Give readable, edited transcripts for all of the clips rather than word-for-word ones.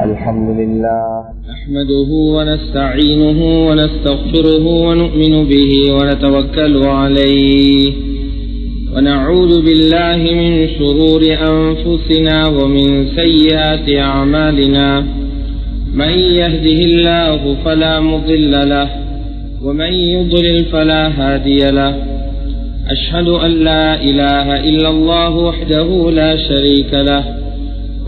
الحمد لله نحمده ونستعينه ونستغفره ونؤمن به ونتوكل عليه ونعوذ بالله من شرور أنفسنا ومن سيئات أعمالنا من يهده الله فلا مضل له ومن يضلل فلا هادي له أشهد أن لا إله إلا الله وحده لا شريك له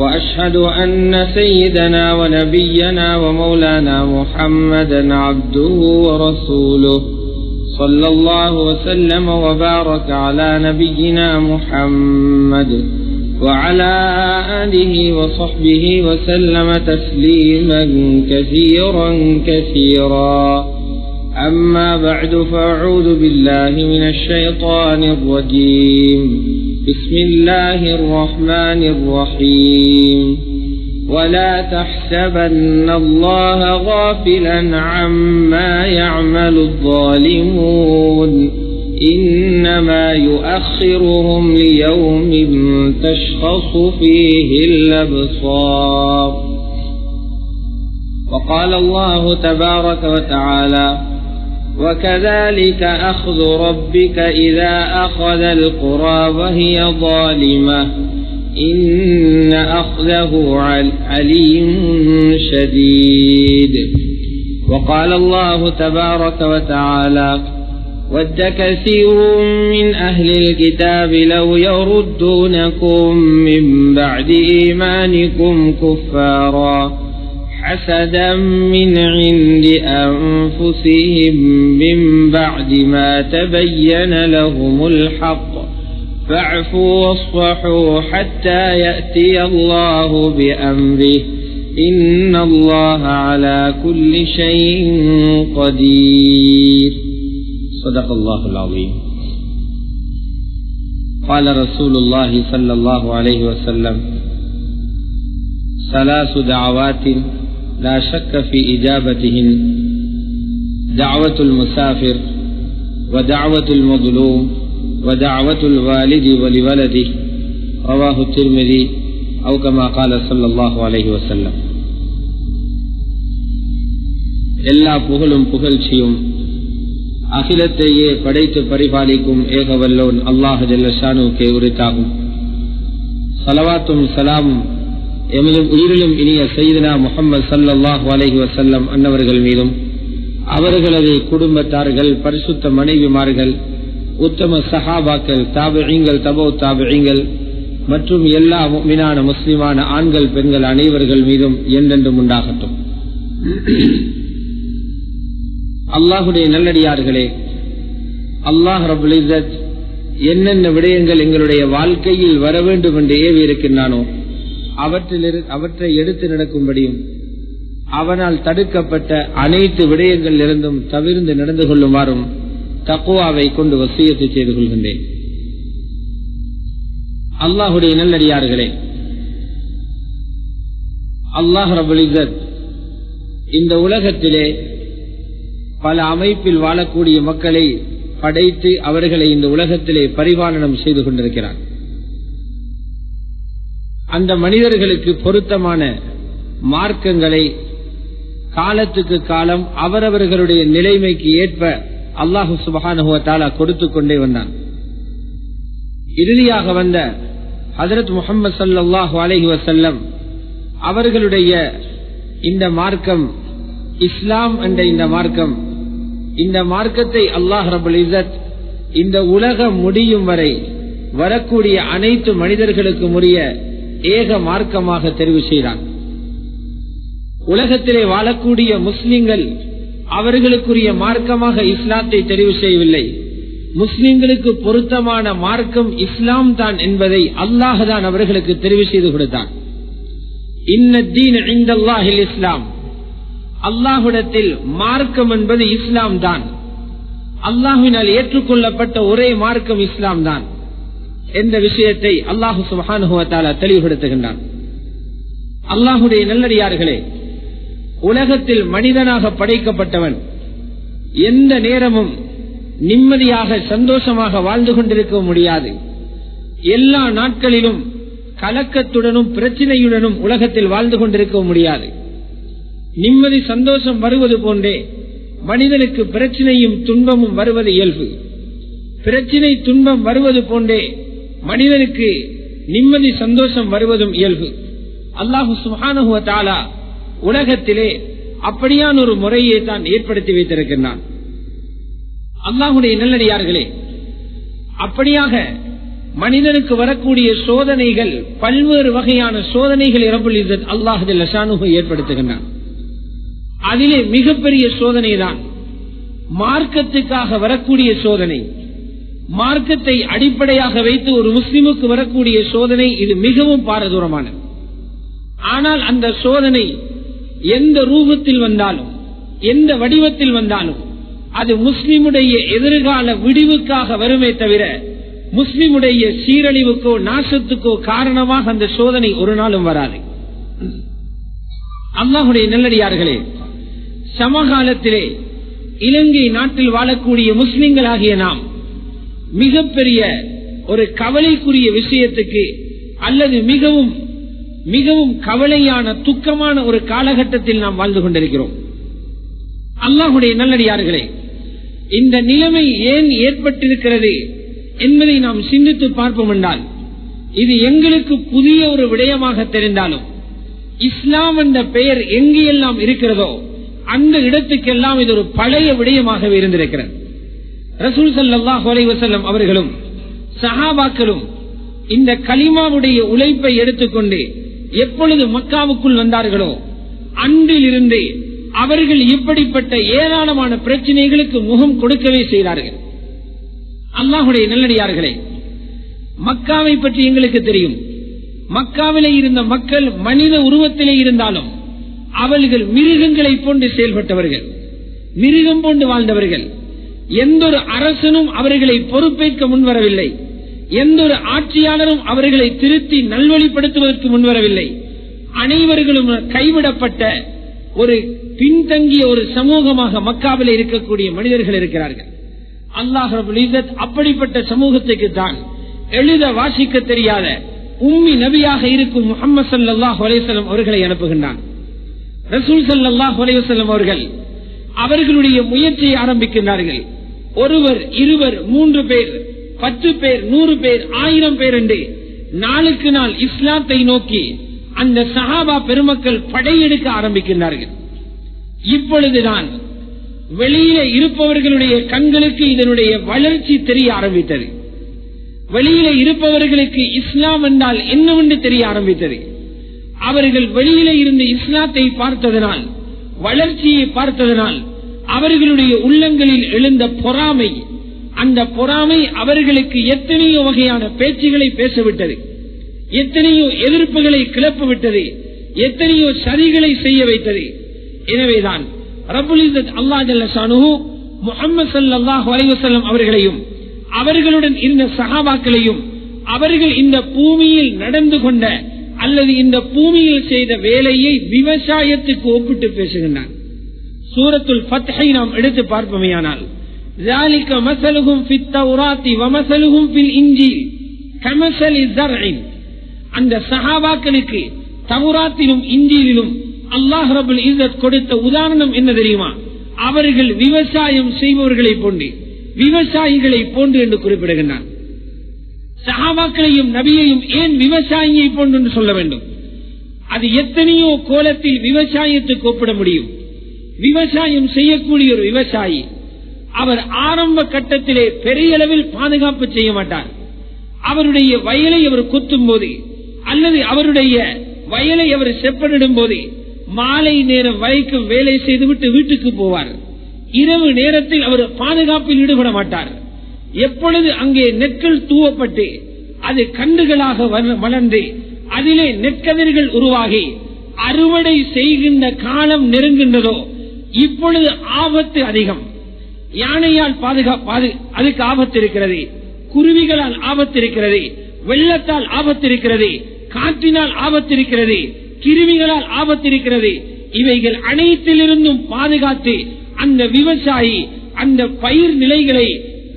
وأشهد أن سيدنا ونبينا ومولانا محمدا عبده ورسوله صلى الله وسلم وبارك على نبينا محمد وعلى آله وصحبه وسلم تسليما كثيرا كثيرا أما بعد فأعوذ بالله من الشيطان الرجيم بسم الله الرحمن الرحيم ولا تحسبن الله غافلا عما يعمل الظالمون إنما يؤخرهم ليوم تشخص فيه الأبصار وقال الله تبارك وتعالى وكذلك أخذ ربك إذا أخذ القرى وهي ظالمة إن أخذه عليم شديد وقال الله تبارك وتعالى ود كثير من أهل الكتاب لو يردونكم من بعد إيمانكم كفارا حسدا من عند أنفسهم من بعد ما تبين لهم الحق فاعفوا واصفحوا حتى يأتي الله بأمره إن الله على كل شيء قدير صدق الله العظيم قال رسول الله صلى الله عليه وسلم ثلاث دعوات لا شك في إجابتهن دعوة المسافر ودعوة المظلوم ودعوة الوالد ولولده رواه الترمذي أو كما قال صلى الله عليه وسلم எல்லா புகழும் புகழ்ச்சியும் அகிலத்தையே படைத்து பரிபாலிக்கும் ஏகவல்லோன் அல்லாஹ் ஜல்ல ஷானுக்கே உரித்தாகும். ஸலவாத்தும் ஸலாமும் எமது உயிரிலும் இனிய சய்யிதுனா முஹம்மது ஸல்லல்லாஹு அலைஹி வஸல்லம் அன்னவர்கள் மீதும் அவர்களது குடும்பத்தார்கள் பரிசுத்த மனைவிமார்கள் உத்தம சஹாபாக்கள் தாபிஈன்கள் தபௌ தாபிஈன்கள் மற்றும் எல்லா முஃமினான முஸ்லிமான ஆண்கள் பெண்கள் அனைவர்கள் மீதும் என்றென்றும் உண்டாகட்டும். அல்லாஹுடைய நல்லடியார்களே, அல்லாஹ் ரப்புல் இஸ்ஸத் என்னென்ன விடயங்கள் எங்களுடைய வாழ்க்கையில் வர வேண்டும் என்று ஏவி இருக்கின்றானோ அவற்றை எடுத்து நடக்கும்படியும் அவனால் தடுக்கப்பட்ட அனைத்து விடயங்களிலிருந்தும் தவிர்த்து நடந்து கொள்ளுமாறும் தக்வாவை கொண்டு வசியத்தை செய்து கொள்கின்றேன். அல்லாஹுடைய நல்லடியார்களே, அல்லாஹ் ரப்புல் இஸ்ஸத் இந்த உலகத்திலே பல அமைப்பில் வாழக்கூடிய மக்களை படைத்து அவர்களை இந்த உலகத்திலே பரிபாலனம் செய்து கொண்டிருக்கிறார். அந்த மனிதர்களுக்கு பொருத்தமான மார்க்கங்களை காலத்துக்கு காலம் அவரவர்களுடைய நிலைமைக்கு ஏற்ப அல்லாஹு சுப்ஹானஹு வ தஆலா கொடுத்து கொண்டே வந்தான். இறுதியாக வந்த ஹஜ்ரத் முஹம்மது ஸல்லல்லாஹு அலைஹி வஸல்லம் அவர்களுடைய இந்த மார்க்கம் இஸ்லாம் என்ற இந்த மார்க்கத்தை அல்லாஹ் ரப்புல் இஸ்ஸத் இந்த உலகம் முடியும் வரை வரக்கூடிய அனைத்து மனிதர்களுக்கும் உரிய ஏக மார்க்கமாக தெரிவு செய்தான். உலகத்திலே வாழக்கூடிய முஸ்லிம்கள் அவர்களுக்குரிய மார்க்கமாக இஸ்லாத்தை தெரிவு செய்யவில்லை. முஸ்லிம்களுக்கு பொருத்தமான மார்க்கம் இஸ்லாம் தான் என்பதை அல்லாஹ் தான் அவர்களுக்கு தெரிவு செய்து கொடுத்தான். இன்னத்தீன் இன்தல்லாஹில் இஸ்லாம், அல்லாஹ்விடத்தில் மார்க்கம் என்பது இஸ்லாம் தான். அல்லாஹ்வினால் ஏற்றுக்கொள்ளப்பட்ட ஒரே மார்க்கம் இஸ்லாம் தான் என்ற விஷயத்தை அல்லாஹ் சுப்ஹானஹு வ தஆலா தெளிவுபடுத்துகின்றான். அல்லாஹ்வுடைய நல்லடியார்களே, உலகத்தில் மனிதனாக படைக்கப்பட்டவன் எந்த நேரமும் நிம்மதியாக சந்தோஷமாக வாழ்ந்து கொண்டிருக்க முடியாது. எல்லா நாட்களிலும் கலக்கத்துடனும் பிரச்சனையுடனும் உலகத்தில் வாழ்ந்து கொண்டிருக்க முடியாது. நிம்மதி சந்தோஷம் வருவது போன்றே மனிதனுக்கு பிரச்சனையும் துன்பமும் வருவது இயல்பு. பிரச்சனை துன்பம் வருவது போன்றே மனிதனுக்கு நிம்மதி சந்தோஷம் வருவதும் இயல்பு. அல்லாஹு சுப்ஹானஹு வ தஆலா உலகத்திலே அப்படியான ஒரு முறையை தான் ஏற்படுத்தி வைத்திருக்கின்றான். அல்லாஹுடைய நல்லடியார்களே, அப்படியாக மனிதனுக்கு வரக்கூடிய சோதனைகள், பல்வேறு வகையான சோதனைகள் ரப்புல் இஸ்ஸத் அல்லாஹ் ஜல்ல ஷானுஹு ஏற்படுத்துகின்றான். அதிலே மிகப்பெரிய சோதனை தான் மார்க்கத்துக்காக வரக்கூடிய சோதனை. மார்க்கத்தை அடிப்படையாக வைத்து ஒரு முஸ்லிமுக்கு வரக்கூடிய சோதனை இது மிகவும் பாரதூரமானது. ஆனால் அந்த சோதனை எந்த ரூபத்தில் வந்தாலும், எந்த வடிவத்தில் வந்தாலும், அது முஸ்லிமுடைய எதிர்கால விடிவுக்காக வருமே தவிர முஸ்லிமுடைய சீரழிவுக்கோ நாசத்துக்கோ காரணமாக அந்த சோதனை ஒரு நாளும் வராது. அல்லாஹுடைய நல்லடியார்களே, சமகாலத்திலே இலங்கை நாட்டில் வாழக்கூடிய முஸ்லிம்களாகிய நாம் மிகப்பெரிய ஒரு கவலைக்குரிய விஷயத்துக்கு அல்லது மிகவும் மிகவும் கவலையான துக்கமான ஒரு காலகட்டத்தில் நாம் வாழ்ந்து கொண்டிருக்கிறோம். அல்லாஹுடைய நல்லடியார்களே, இந்த நிலைமை ஏன் ஏற்பட்டிருக்கிறது என்பதை நாம் சிந்தித்து பார்ப்போம் என்றால், இது எங்களுக்கு புதிய ஒரு விடயமாக தெரிந்தாலும் இஸ்லாம் என்ற பெயர் எங்கெல்லாம் இருக்கிறதோ அந்த இடத்துக்கெல்லாம் இது ஒரு பழைய விடயமாகவே இருந்திருக்கிறது. ரசூல் ஸல்லல்லாஹு அலைஹி வஸல்லம் அவர்களும் சஹாபாக்களும் இந்த கலிமாவுடைய உழைப்பை எடுத்துக்கொண்டு எப்பொழுது மக்காவுக்குள் வந்தார்களோ அன்றிலிருந்து அவர்கள் இப்படிப்பட்ட ஏராளமான பிரச்சனைகளுக்கு முகம் கொடுக்கவே செய்தார்கள். அல்லாஹுடைய நல்லடியார்களே, மக்காவை பற்றி எங்களுக்கு தெரியும். மக்காவிலே இருந்த மக்கள் மனித உருவத்திலே இருந்தாலும் அவர்கள் மிருகங்களை போன்று செயல்பட்டவர்கள், மிருகம் போன்று வாழ்ந்தவர்கள். எந்த ஒரு அரசனும் அவர்களை பொறுப்பேற்க முன்வரவில்லை. எந்த ஒரு ஆட்சியாளரும் அவர்களை திருத்தி நல்வழிப்படுத்துவதற்கு முன்வரவில்லை. அனைவர்களும் கைவிடப்பட்ட ஒரு பின்தங்கிய ஒரு சமூகமாக மக்காவில் இருக்கக்கூடிய மனிதர்கள் இருக்கிறார்கள். அல்லாஹ் ரப்பல் இஸ்ஸத் அப்படிப்பட்ட சமூகத்துக்கு தான் எழுத வாசிக்க தெரியாத உம்மி நபியாக இருக்கும் முஹம்மது ஸல்லல்லாஹு அலைஹி வஸல்லம் அவர்களை அனுப்புகின்றான். ரசூல் ஸல்லல்லாஹு அலைஹி வஸல்லம் அவர்கள் அவர்களுடைய முயற்சியை ஆரம்பிக்கின்றார்கள். ஒருவர், இருவர், 3 பேர், 10 பேர், 100 பேர், 1000 பேர் என்று நாளுக்கு நாள் இஸ்லாத்தை நோக்கி அந்த சஹாபா பெருமக்கள் படையெடுக்க ஆரம்பிக்கின்றார்கள். இப்பொழுதுதான் வெளியில இருப்பவர்களுடைய கண்களுக்கு இதனுடைய வளர்ச்சி தெரிய ஆரம்பித்தது. வெளியில இருப்பவர்களுக்கு இஸ்லாம் என்றால் என்னவென்று தெரிய ஆரம்பித்தது. அவர்கள் வெளியில இருந்து இஸ்லாத்தை பார்த்ததனால், வளர்ச்சியை பார்த்ததனால் அவர்களுடைய உள்ளங்களில் எழுந்த பொறாமை, அந்த பொறாமை அவர்களுக்கு எத்தனையோ வகையான பேச்சுகளை பேசவிட்டது, எத்தனையோ எதிர்ப்புகளை கிளப்பிவிட்டது, எத்தனையோ சதிகளை செய்ய வைத்தது. எனவேதான் ரப்புல் இஸ்ஸத் அல்லாஹ் ஜல்ல ஷானுஹு முஹம்மது ஸல்லல்லாஹு அலைஹி வஸல்லம் அவர்களையும் அவர்களுடன் இருந்த சஹாபாக்களையும் அவர்கள் இந்த பூமியில் நடந்து கொண்ட அல்லது இந்த பூமியில் செய்த வேலையை விவசாயத்துக்கு ஒப்பிட்டு பேசுகின்றார். சூரத்துல் ஃபத்ஹை நாம் எடுத்து பார்ப்போமேயானால், ذَلِكَ مَثَلُهُمْ فِي التَّوْرَاةِ وَمَثَلُهُمْ فِي الْإِنْجِيلِ كَمَثَلِ زَرْعٍ. அந்த சஹாபாக்களுக்கு தௌராத்திலும் இன்ஜீலிலும் அல்லாஹ் ரப்பல் இஸ்ஸத் கொடுத்த உதாரணம் என்ன தெரியுமா? அவர்கள் விவசாயம் செய்பவர்களை போன்று, விவசாயிகளை போன்று என்று குறிப்பிடுகின்றார். சஹாபாக்களையும் நபியையும் ஏன் விவசாயியை போன்று என்று சொல்ல வேண்டும்? அது எத்தனையோ கோலத்தில் விவசாயத்துக்கு ஒப்பிட முடியும். விவசாயம் செய்யக்கூடிய ஒரு விவசாயி அவர் ஆரம்ப கட்டத்திலே பெரிய அளவில் பாதுகாப்பு செய்ய மாட்டார். அவருடைய வயலை அவர் குத்தும் போது அல்லது அவருடைய வயலை அவர் செப்பனிடும் போது மாலை நேரம் வரைக்கும் வேலை செய்துவிட்டு வீட்டுக்கு போவார். இரவு நேரத்தில் அவர் பாதுகாப்பில் ஈடுபட மாட்டார். எப்பொழுது அங்கே நெற்கள் தூவப்பட்டு அது கண்டுகளாக வளர்ந்து அதிலே நெற்கதிர்கள் உருவாகி அறுவடை செய்கின்ற காலம் நெருங்கின்றதோ இப்பொழுது ஆபத்து அதிகம். யானையால் அதுக்கு ஆபத்து இருக்கிறது, குருவிகளால் ஆபத்து இருக்கிறது, வெள்ளத்தால் ஆபத்து இருக்கிறது, காற்றினால் ஆபத்து இருக்கிறது, கிருமிகளால் ஆபத்து இருக்கிறது. இவைகள் அனைத்திலிருந்தும் பாதுகாத்து அந்த விவசாயி அந்த பயிர் நிலைகளை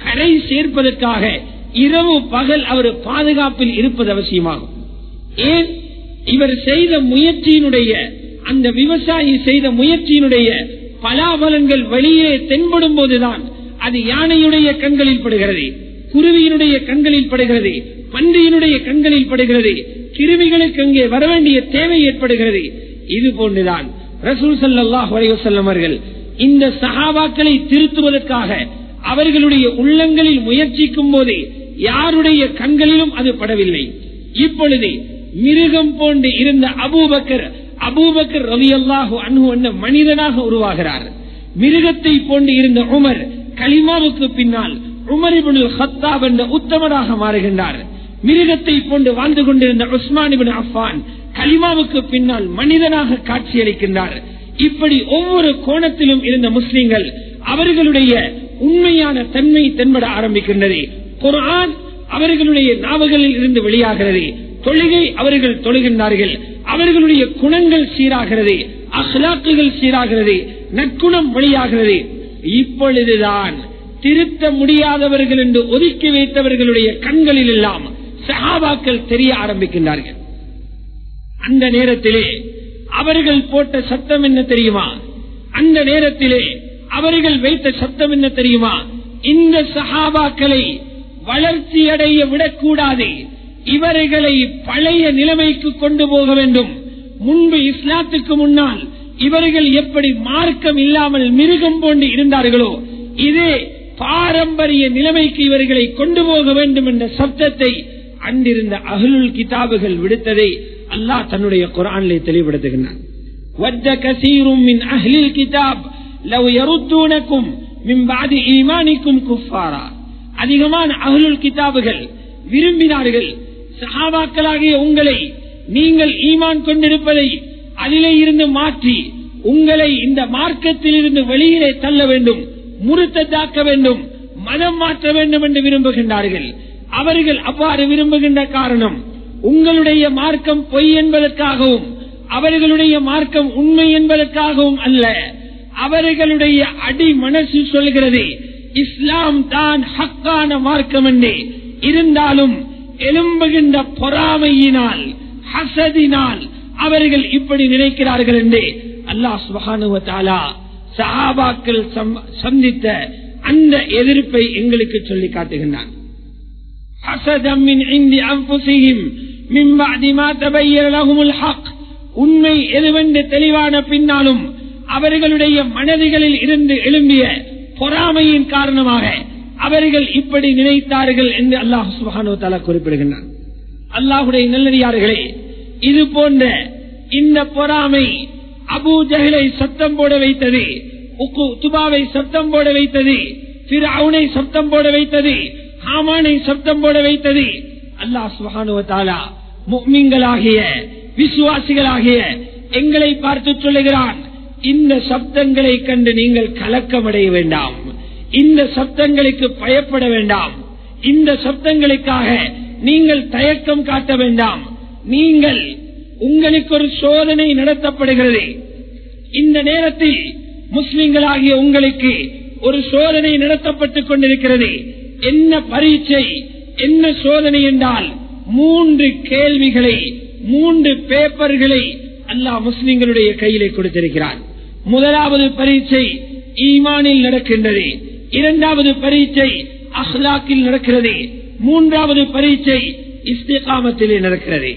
கரை சேர்ப்பதற்காக இரவு பகல் அவர் பாதுகாப்பில் இருப்பது அவசியமாகும். ஏன்? இவர் செய்த முயற்சியினுடைய, அந்த விவசாயி செய்த முயற்சியினுடைய பலாபலன்கள் வெளியே தென்படும் போதுதான் அது யானையுடைய கண்களில் படுகிறது, குருவியினுடைய கண்களில் படுகிறது, பன்றியினுடைய கண்களில் படுகிறது, கிருமிகளுக்கு அங்கே வரவேண்டிய தேவை ஏற்படுகிறது. இது போன்றுதான் ரசூல் ஸல்லல்லாஹு அலைஹி வஸல்லம் அவர்கள் இந்த சஹாபாக்களை திருத்துவதற்காக அவர்களுடைய உள்ளங்களில் முயற்சிக்கும் போது யாருடைய கண்களிலும் அது படவில்லை. இப்பொழுது மிருகம் போன்று இருந்த அபூபக்கர் ரலியல்லாஹு அன்ஹு என்ற மனிதனாக உருவாகிறார். மிருகத்தை போன்று இருந்த உமர் கலிமாவுக்கு பின்னால் உமர் இப்னுல் கத்தாப் என்ற உத்தமராக மாறுகின்றார். மிருகத்தை போன்று வாழ்ந்து கொண்டிருந்த உஸ்மான் இப்னு அஃபான் கலிமாவுக்கு பின்னால் மனிதனாக காட்சியளிக்கின்றார். இப்படி ஒவ்வொரு கோணத்திலும் இருந்த முஸ்லிம்கள் அவர்களுடைய உண்மையான தன்மை தென்பட ஆரம்பிக்கின்றது. குர்ஆன் அவர்களுடைய நாவுகளில் இருந்து வெளியாகிறது. தொழுகை அவர்கள் தொழுகின்றார்கள். அவர்களுடைய குணங்கள் சீராகிறது, அக்லாக்குகள் சீராகிறது, நற்குணம் வெளியாகிறது. இப்பொழுதுதான் திருத்த முடியாதவர்கள் என்று ஒதுக்கி வைத்தவர்களுடைய கண்களில் எல்லாம் சஹாபாக்கள் தெரிய ஆரம்பிக்கின்றார்கள். அந்த நேரத்திலே அவர்கள் போட்ட சத்தம் என்ன தெரியுமா? அந்த நேரத்திலே அவர்கள் வைத்த சத்தம் என்ன தெரியுமா? இந்த சஹாபாக்களை வளர்ச்சி அடைய விடக்கூடாது, இவர்களை பழைய நிலைமைக்கு கொண்டு போக வேண்டும். முன்பு இஸ்லாத்துக்கு முன்னால் இவர்கள் எப்படி மார்க்கம் இல்லாமல் மிருகம் போன்று இருந்தார்களோ இதே பாரம்பரிய நிலைமைக்கு இவர்களை கொண்டு போக வேண்டும் என்ற சப்தத்தை அன்றிருந்த அஹ்லுல் கிதாபுகள் விடுத்ததை அல்லாஹ் தன்னுடைய குர்ஆனிலே தெளிவுபடுத்துகிறான். வத்த கஸீரும் மின் அஹ்லில் கிதாப் லவ் யருத்தூனகும் மின் பஅதி ஈமானிக்கும் குஃபாரா. அதிகமான அஹ்லுல் கிதாபுகள் விரும்பினார்கள், சஹாபாக்களாகிய உங்களை நீங்கள் ஈமான் கொண்டிருப்பதை அதிலே இருந்து மாற்றி உங்களை இந்த மார்க்கத்தில் இருந்து வெளியிலே தள்ள வேண்டும், முறுத்ததாக்க வேண்டும், மதம் மாற்ற வேண்டும் என்று விரும்புகின்றார்கள். அவர்கள் அவ்வாறு விரும்புகின்ற காரணம் உங்களுடைய மார்க்கம் பொய் என்பதற்காகவும் அவர்களுடைய மார்க்கம் உண்மை என்பதற்காகவும் அல்ல. அவர்களுடைய அடி மனசு சொல்கிறது இஸ்லாம் தான் ஹக்கான மார்க்கம் என்று. இருந்தாலும் எழும்புகின்ற பொறாமையினால், ஹசதினால் அவர்கள் இப்படி நினைக்கிறார்கள் என்று அல்லாஹ் சுப்ஹானஹு வ தஆலா சஹாபாக்கள் சந்தித்த அந்த எதிர்ப்பை எங்களுக்கு சொல்லி காட்டுகின்றான். ஹஸதம் மின் இன்தி அன்ஃபுஸிஹிம் மின் பஅதி மா தபய்யன லஹுமுல் ஹக். உண்மை எதுவென்று தெளிவான பின்னாலும் அவர்களுடைய மனதிகளில் இருந்து எழும்பிய பொறாமையின் காரணமாக அவர்கள் இப்படி நினைத்தார்கள் என்று அல்லாஹ் சுப்ஹானஹு வ தஆலா குறிப்பிடுகின்றான். அல்லாஹ்வுடைய நல்லடியார்களே, இது போன்ற இந்த பொறாமை அபூ ஜஹலை சத்தம் போட வைத்தது, உத்பாவை சத்தம் போட வைத்தது, ஃபிர்அவுனை சத்தம் போட வைத்தது, ஹாமானை சத்தம் போட வைத்தது. அல்லாஹ் சுப்ஹானஹு வ தஆலா முஃமின்களாகிய விசுவாசிகளாகிய எங்களை பார்த்து சொல்லுகிறான், இந்த சப்தங்களை கண்டு நீங்கள் கலக்கமடைய வேண்டாம், இந்த சப்தங்களுக்கு பயப்பட வேண்டாம், இந்த சப்தங்களுக்காக நீங்கள் தயக்கம் காட்ட வேண்டாம். நீங்கள் உங்களுக்கு ஒரு சோதனை நடத்தப்படுகிறது. இந்த நேரத்தில் முஸ்லிம்களாகிய உங்களுக்கு ஒரு சோதனை நடத்தப்பட்டுக் கொண்டிருக்கிறது. என்ன பரீட்சை, என்ன சோதனை என்றால் 3 கேள்விகளை, 3 பேப்பர்களை அல்லாஹ் முஸ்லிம்களுடைய கையிலே கொடுத்திருக்கிறார். முதலாவது பரீட்சை ஈமானில் நடக்கின்றது, 2வது பரீட்சை அஹ்லாக்கில் நடக்கிறது, 3வது பரீட்சை இஸ்திகாமத்திலே நடக்கிறது.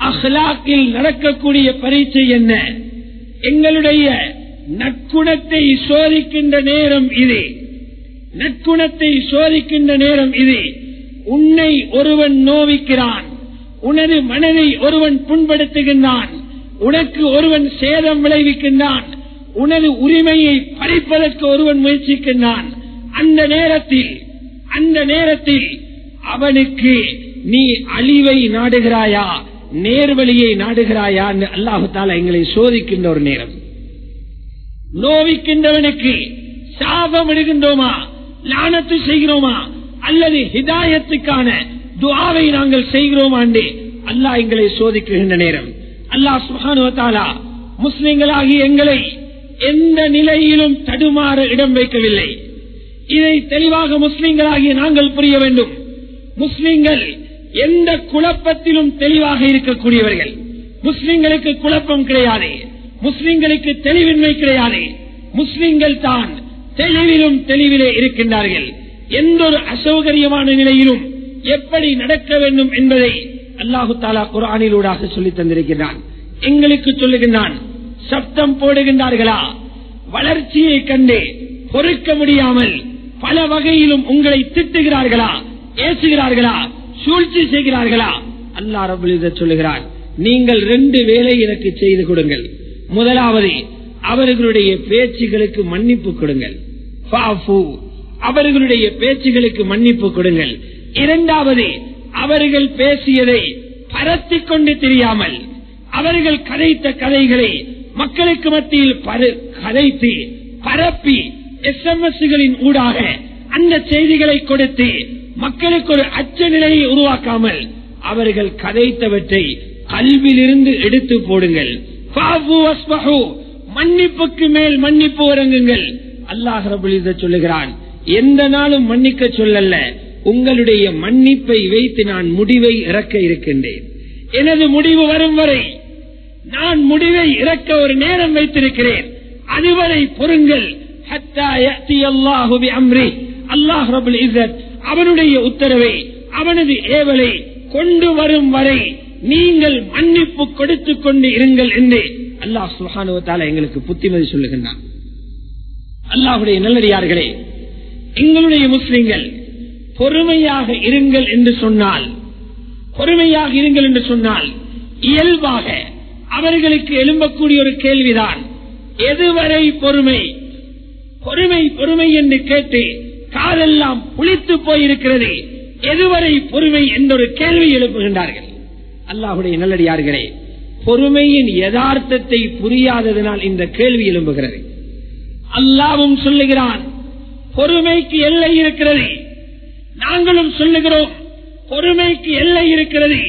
அஹ்லாக்கில் நடக்கக்கூடிய பரீட்சை என்ன? எங்களுடைய நற்குணத்தை சோதிக்கின்ற நேரம் இது. நற்குணத்தை சோதிக்கின்ற நேரம் இது. உன்னை ஒருவன் நோவிக்கிறான், உனது மனதை ஒருவன் புண்படுத்துகின்றான், உனக்கு ஒருவன் சேதம் விளைவிக்கின்றான், உனது உரிமையை பறிப்பதற்கு ஒருவன் முயற்சிக்கின்றான். அந்த நேரத்தில் அவனுக்கு நீ அழிவை நாடுகிறாயா, நேர்வழியை நாடுகிறாயா என்று அல்லாஹு தஆலா எங்களை சோதிக்கின்ற ஒரு நேரம். நோவிக்கின்றவனுக்கு சாபம் இடுகின்றோமா, லானத்து செய்கிறோமா, அல்லது ஹிதாயத்துக்கான துஆவை நாங்கள் செய்கிறோமா என்று அல்லாஹ் எங்களை சோதிக்கின்ற நேரம். அல்லாஹ் சுப்ஹானஹு வ தஆலா முஸ்லிம்களாகிய எங்களை எந்த நிலையிலும் தடுமாற இடம் வைக்கவில்லை. இதை தெளிவாக முஸ்லிம்களாகிய நாங்கள் புரிய வேண்டும். முஸ்லிம்கள் எந்த குழப்பத்திலும் தெளிவாக இருக்கக்கூடியவர்கள். முஸ்லிம்களுக்கு குழப்பம் கிடையாது, முஸ்லிம்களுக்கு தெளிவின்மை கிடையாது. முஸ்லிம்கள் தான் தெளிவிலும் தெளிவிலே இருக்கின்றார்கள். எந்த ஒரு அசௌகரியமான நிலையிலும் எப்படி நடக்க வேண்டும் என்பதை அல்லாஹு தஆலா குர்ஆனிலூடாக சொல்லி தந்திருக்கிறான். எங்களுக்கு சொல்லுகின்றான், சப்தம் போடுகின்றார்களா, வளர்ச்சியை கண்டு பொறுக்க முடியாமல் பல வகையிலும் உங்களை திட்டுகிறார்களா, ஏசுகிறார்களா, சூழ்ச்சி செய்கிறார்களா? அல்லாஹ் ரப்பல் இஸ்ஸத் சொல்லுகிறான், நீங்கள் 2 வேளை எனக்கு செய்து கொடுங்கள். முதலாவது, அவர்களுடைய பேச்சுகளுக்கு மன்னிப்பு கொடுங்கள். அவர்களுடைய பேச்சுகளுக்கு மன்னிப்பு கொடுங்கள். இரண்டாவது, அவர்கள் பேசியதை பரத்திக் கொண்டு தெரியாமல் அவர்கள் கதைத்த கதைகளை மக்களுக்கு மத்தியில் கதைத்து பரப்பி SMS-களின் ஊடாக அந்த செய்திகளை கொடுத்து மக்களுக்கு ஒரு அச்ச நிலையை உருவாக்காமல் அவர்கள் கதைத்தவற்றை கல்விலிருந்து எடுத்து போடுங்கள். மன்னிப்புக்கு மேல் மன்னிப்பு வழங்குங்கள். அல்லாஹ் ரப்பல் இஸ்ஸத் சொல்லுகிறான், எந்த நாளும் மன்னிக்க சொல்லல்ல, உங்களுடைய மன்னிப்பை வைத்து நான் முடிவை இறக்க இருக்கின்றேன். எனது முடிவு வரும் வரை நான் முடிவை இறக்க ஒரு நேரம் வைத்திருக்கிறேன். அதுவரை பொறுங்கள். அல்லாஹ் ரப்பல் இஸ்ஸத் அவனுடைய உத்தரவை, அவனது ஏவலை கொண்டு வரும் வரை நீங்கள் மன்னிப்பு கொடுத்துக் கொண்டு இருங்கள் என்று அல்லாஹ் சுப்ஹானஹு வ தஆலா எங்களுக்கு புத்திமதி சொல்லுகின்றான். அல்லாஹ்வுடைய நல்லடியார்களே, எங்களுடைய முஸ்லிம்கள் பொறுமையாக இருங்கள் என்று சொன்னால் இயல்பாக அவர்களுக்கு எழும்பக்கூடிய ஒரு கேள்விதான், எதுவரை பொறுமை? பொறுமை என்று கேட்டு காலெல்லாம் புளித்து போயிருக்கிறது. எதுவரை பொறுமை என்ற ஒரு கேள்வி எழுப்புகின்றார்கள். அல்லாஹ்வுடைய நல்லடியார்களே, பொறுமையின் யதார்த்தத்தை புரியாததனால் இந்த கேள்வி எழும்புகிறது. அல்லாஹ்வும் சொல்லுகிறான், பொறுமைக்கு எல்லை இருக்கிறது. நாங்களும் சொல்லுகிறோம், பொறுமைக்கு எல்லை இருக்கிறது.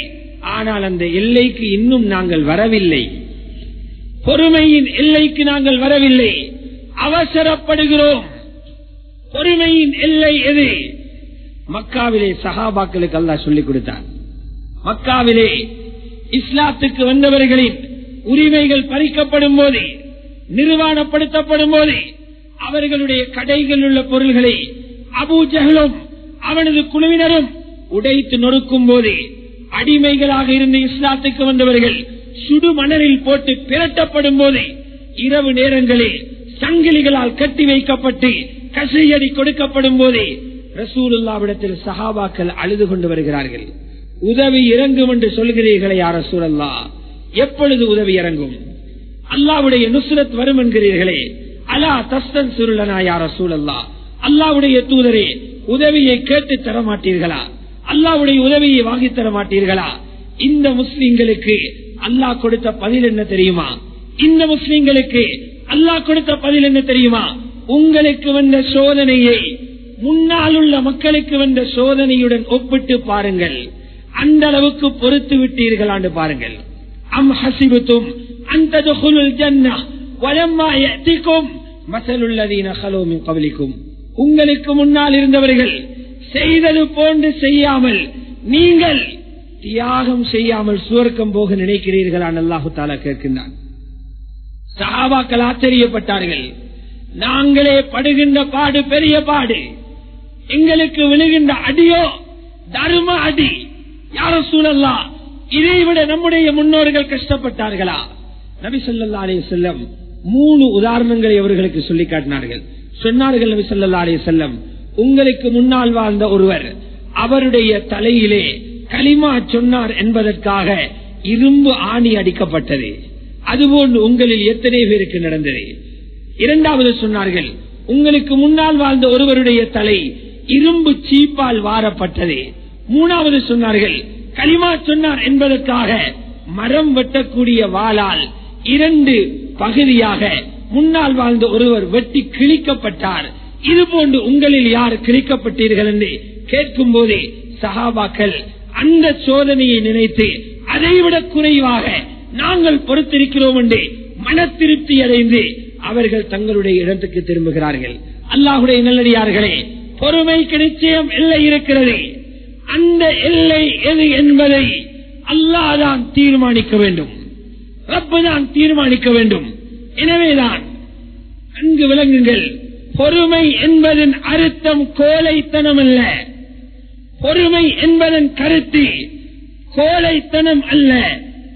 ஆனால் அந்த எல்லைக்கு இன்னும் நாங்கள் வரவில்லை. பொறுமையின் எல்லைக்கு நாங்கள் வரவில்லை, அவசரப்படுகிறோம். பொறுமையின் எல்லை எது? மக்காவிலே சஹாபாக்களுக்கு அல்லாஹ் சொல்லிக் கொடுத்தார். மக்காவிலே இஸ்லாத்துக்கு வந்தவர்களின் உரிமைகள் பறிக்கப்படும் போது, நிர்வாணப்படுத்தப்படும் போது, அவர்களுடைய கடைகளில் உள்ள பொருள்களை அபூ ஜஹலும் அவனது குழுவினரும் உடைத்து நொறுக்கும் போது, அடிமைகளாக இருந்த இஸ்லாத்துக்கு வந்தவர்கள் சுடு மணலில் போட்டு பிரட்டப்படும் போது, இரவு நேரங்களில் சங்கிலிகளால் கட்டி வைக்கப்பட்டு கசையடி கொடுக்கப்படும் போது ரசூலுல்லாஹ்விடத்தில் சஹாபாக்கள் அழுது கொண்டு வருகிறார்கள். உதவி இறங்கும் என்று சொல்கிறீர்களே யா ரசூலல்லாஹ், எப்பொழுது உதவி இறங்கும்? அல்லாஹ்வுடைய நுஸ்ரத் வரும் என்கிறீர்களே, அலா தஸ்தன்சுருலனா யா ரசூலல்லாஹ், அல்லாஹ்வுடைய தூதரே, உதவியை கேட்டு தர மாட்டீர்களா? அல்லாஹ்வுடைய உதவியை வாங்கி தர மாட்டீர்களா? இந்த முஸ்லிம்களுக்கு அல்லாஹ் கொடுத்த பதில் என்ன தெரியுமா? இந்த முஸ்லிம்களுக்கு அல்லாஹ் கொடுத்த பதில் என்ன தெரியுமா? உங்களுக்கு வந்த சோதனையை முன்னால் உள்ள மக்களுக்கு வந்த சோதனையுடன் ஒப்பிட்டு பாருங்கள். அந்த அளவுக்கு பொறுத்து விட்டீர்களான்னு பாருங்கள். அம் ஹஸிபதும் அன் தத்குலுல் ஜன்னஹ் வலம்மா யஅதிகும் மஸலுல் லதீன கலூ மின் கப்லிகும், உங்களுக்கு முன்னால் இருந்தவர்கள் செய்தது போன்று செய்யாமல் நீங்கள் தியாகம் செய்யாமல் சுவர்க்கம் போக நினைக்கிறீர்களா? அல்லாஹ் தஆலா கேட்கின்றான். சஹாபாக்கள் ஆச்சரியப்பட்டார்கள். நாங்களே படுகின்ற பாடு பெரிய பாடு, எங்களுக்கு விழுகின்ற அடியோ தர்ம அடி. யா ரசூலல்லாஹ், இதை விட நம்முடைய முன்னோர்கள் கஷ்டப்பட்டார்களா? நபி ஸல்லல்லாஹு அலைஹி வஸல்லம் 3 உதாரணங்களை அவர்களுக்கு சொல்லி காட்டினார்கள். சொன்னார்கள் நபி ஸல்லல்லாஹு அலைஹி வஸல்லம், உங்களுக்கு முன்னால் வாழ்ந்த ஒருவர் அவருடைய தலையிலே கலிமா சொன்னார் என்பதற்காக இரும்பு ஆணி அடிக்கப்பட்டது. அதுபோன்று உங்களில் எத்தனை பேருக்கு நடந்தது? இரண்டாவது சொன்னார்கள், உங்களுக்கு முன்னால் வாழ்ந்த ஒருவருடைய தலை இரும்பு சீப்பால் வாரப்பட்டது. மூணாவது சொன்னார்கள், கலிமா சொன்னார் என்பதற்காக மரம் வெட்டக்கூடிய வாளால் 2 பகுதியாக முன்னால் வாழ்ந்த ஒருவர் வெட்டி கிழிக்கப்பட்டார். இதுபோன்று உங்களில் யார் கிழிக்கப்பட்டீர்கள் என்று கேட்கும் போது சஹாபாக்கள் அந்த சோதனையை நினைத்து அதைவிட குறைவாக நாங்கள் பொறுத்திருக்கிறோம் என்று மன திருப்தி அடைந்து அவர்கள் தங்களுடைய இடத்துக்கு திரும்புகிறார்கள். அல்லாஹ்வுடைய நல்லடியார்களே, பொறுமைக்கு நிச்சயம் எல்லை இருக்கிறது. அந்த எல்லை எது என்பதை அல்லாஹ் தான் தீர்மானிக்க வேண்டும், ரப்பு தான் தீர்மானிக்க வேண்டும். எனவேதான் அங்கு விளங்குங்கள், பொறுமை என்பதன் அர்த்தம் கோழைத்தனம் அல்ல. பொறுமை என்பதன் கருத்து கோழைத்தனம் அல்ல.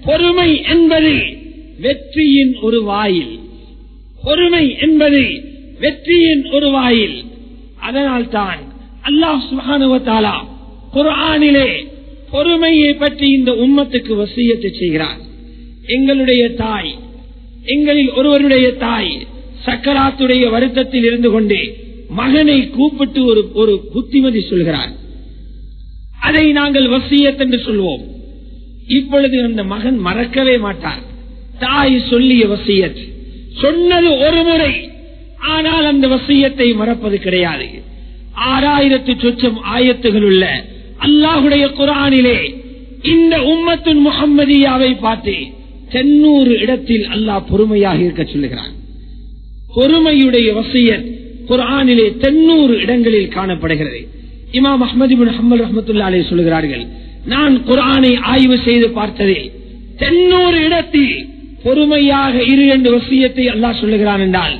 பொறுமை என்பது வெற்றியின் ஒரு வாயில். பொறுமை என்பது வெற்றியின் ஒரு வாயில். அதனால்தான் அல்லாஹ் சுப்ஹானஹு வ தஆலா குர்ஆனிலே பொறுமையை பற்றி இந்த உம்மத்துக்கு வசியத்து செய்கிறார். எங்களுடைய தாய், எங்களில் ஒருவருடைய தாய் சக்கராத்துடைய வருத்தத்தில் இருந்து கொண்டு மகனை கூப்பிட்டு ஒரு புத்திமதி சொல்கிறார். அதை நாங்கள் வசியத் என்று சொல்வோம். இப்பொழுது அந்த மகன் மறக்கவே மாட்டார். தாய் சொல்லிய வசியத் சொன்னது ஒரு முறை, ஆனால் அந்த வசியத்தை மறப்பது கிடையாது. 6000 சொச்சம் ஆயத்துகள் உள்ள அல்லாஹுடைய குர்ஆனிலே இந்த உம்மத்துன் முஹம்மதியாவை பார்த்து 90 இடத்தில் அல்லாஹ் பொறுமையாக இருக்க சொல்லுகிறான். பொறுமையுடைய வசியத் குர்ஆனிலே 90 இடங்களில் காணப்படுகிறது. இமாம் அஹ்மத் இப்னு ஹம்பல் ரஹ்மத்துல்லாஹி அலைஹி சொல்கிறார்கள், நான் குர்ஆனை ஆய்வு செய்து பார்த்ததில் 90 இடத்தில் பொறுமையாக இரு என்ற வசியத்தை அல்லாஹ் சொல்லுகிறான் என்றால்,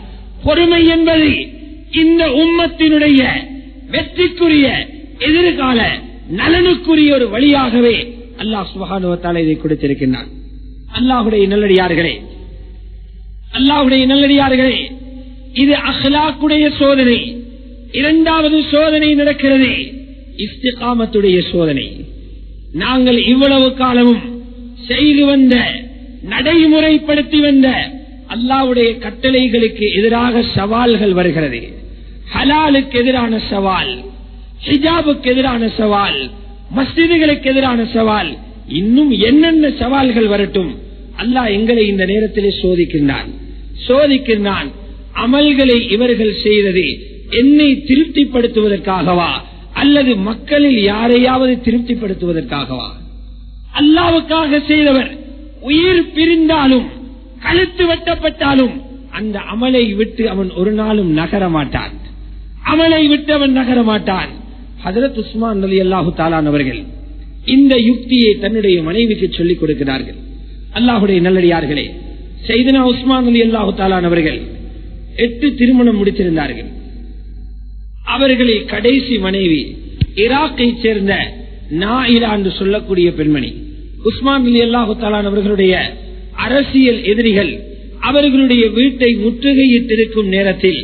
பொறுமை என்பது இந்த உம்மத்தினுடைய வெற்றிக்குரிய எதிர்கால நலனுக்குரிய ஒரு வழியாகவே அல்லாஹ் சுப்ஹானஹு வ தஆலா இதை கொடுத்திருக்கிறான். அல்லாஹ்வுடைய நல்லடியார்களே, இது அக்லாக்குடைய சோதனை. இரண்டாவது சோதனை நடக்கிறது, இஸ்திகாமத்துடைய சோதனை. நாங்கள் இவ்வளவு காலமும் செய்து வந்த, நடைமுறைப்படுத்தி வந்த அல்லாஹ்வுடைய கட்டளைகளுக்கு எதிராக சவால்கள் வருகிறது. ஹலாலுக்கு எதிரான சவால், ஹிஜாபுக்கு எதிரான சவால், மஸ்ஜிதுகளுக்கு எதிரான சவால், இன்னும் என்னென்ன சவால்கள் வரட்டும், அல்லாஹ் எங்களை இந்த நேரத்திலே சோதிக்கின்றான். அமல்களை இவர்கள் செய்தது என்னை திருப்திப்படுத்துவதற்காகவா அல்லது மக்களில் யாரையாவது திருப்திப்படுத்துவதற்காகவா? அல்லாஹ்வுக்காக செய்தவர் உயிர் பிரிந்தாலும் கழுத்து வெட்டப்பட்டாலும் அந்த அமலை விட்டு அவன் ஒரு நாளும் நகரமாட்டான். ஹஜ்ரத் உஸ்மான் ரலியல்லாஹு தஆலா அவர்கள் இந்த யுக்தியை தன்னுடைய மனைவிக்கு சொல்லிக் கொடுக்கிறார்கள். அல்லாஹ்வுடைய நல்லடியார்களே, சையதுனா உஸ்மான் ரலியல்லாஹு தஆலா அவர்கள் 8 திருமணம் முடித்திருந்தார்கள். அவர்களில் கடைசி மனைவி ஈராக்கை சேர்ந்த நாயிலா என்று சொல்லக்கூடிய பெண்மணி. உஸ்மான் ரலியல்லாஹு தஆலா அவர்களுடைய அரசியல் எதிரிகள் அவர்களுடைய வீட்டை முற்றுகையிட்டிருக்கும் நேரத்தில்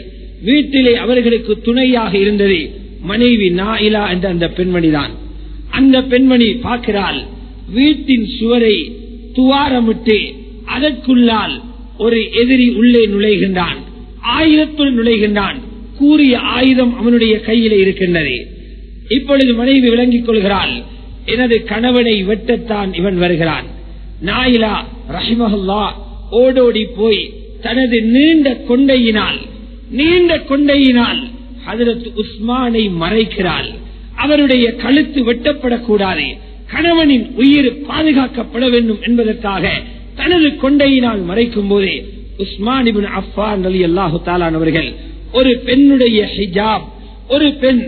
வீட்டிலே அவர்களுக்கு துணையாக இருந்தது மனைவி நாயிலா என்ற அந்த பெண்மணிதான். அந்த பெண்மணி பார்க்கிறாள், வீட்டின் சுவரை துவாரமிட்டு அதற்குள்ளால் ஒரு எதிரி உள்ளே நுழைகின்றான், ஆயுதத்துள் நுழைகின்றான். கூறிய ஆயுதம் அவனுடைய கையிலே இருக்கின்றது. இப்பொழுது மனைவி விளங்கிக் கொள்கிறாள், எனது கணவனை வெட்டத்தான் இவன் வருகிறான். நாயிலா ரஹிமஹுல்லாஹ் ஓடோடி போய் தனது நீண்ட கொண்டையினால் ஹஜ்ரத் உஸ்மானை மறைக்கிறாள். அவருடைய கழுத்து வெட்டப்படக்கூடாது, கணவனின் உயிர் பாதுகாக்கப்பட வேண்டும் என்பதற்காக தனது கொண்டையினால் மறைக்கும் போது உஸ்மான் இப்னு அஃபான் ரலியல்லாஹு தஆலா அவர்கள் ஒரு பெண்ணுடைய ஹிஜாப், ஒரு பெண்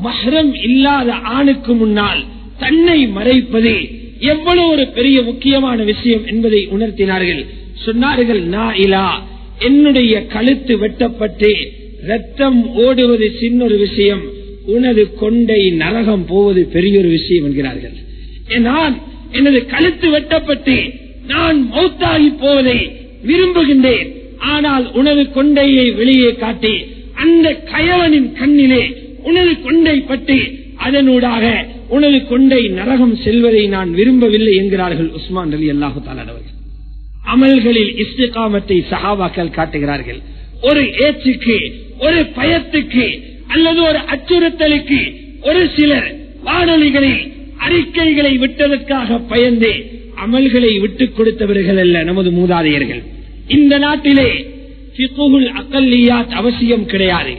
மஹ்ரம் இல்லாத ஆணுக்கு முன்னால் தன்னை மறைப்பது எவ்வளவு ஒரு பெரிய முக்கியமான விஷயம் என்பதை உணர்த்தினார்கள். சொன்னார்கள், நாயிலா, என்னுடைய கழுத்து வெட்டப்பட்டு ரத்தம் ஓடுவது சின்னொரு விஷயம், உனது கொண்டை நரகம் போவது பெரிய ஒரு விஷயம் என்கிறார்கள். நான் எனது கழுத்து வெட்டப்பட்டு நான் மௌத்தாகி போவதை விரும்புகின்றேன், ஆனால் உனது கொண்டையை வெளியே காட்டி அந்த கயவனின் கண்ணிலே உனது கொண்டை பட்டு அதனூடாக உனது கொண்டை நரகம் செல்வதை நான் விரும்பவில்லை என்கிறார்கள் உஸ்மான் ரலியல்லாஹு தஆலா அவர்கள். அமல்களில் இஸ்திகாமத்தை சஹாபாக்கள் காட்டுகிறார்கள். ஒரு ஏச்சுக்கு, ஒரு பயத்துக்கு அல்லது ஒரு அச்சுறுத்தலுக்கு ஒரு சிலர் வானொலிகளில் அறிக்கைகளை விட்டதற்காக பயந்து அமல்களை விட்டுக் கொடுத்தவர்கள் அல்ல நமது மூதாதையர்கள். இந்த நாட்டிலே ஃபிக்ஹுல் அக்கல்லியாத் அவசியம் கிடையாது,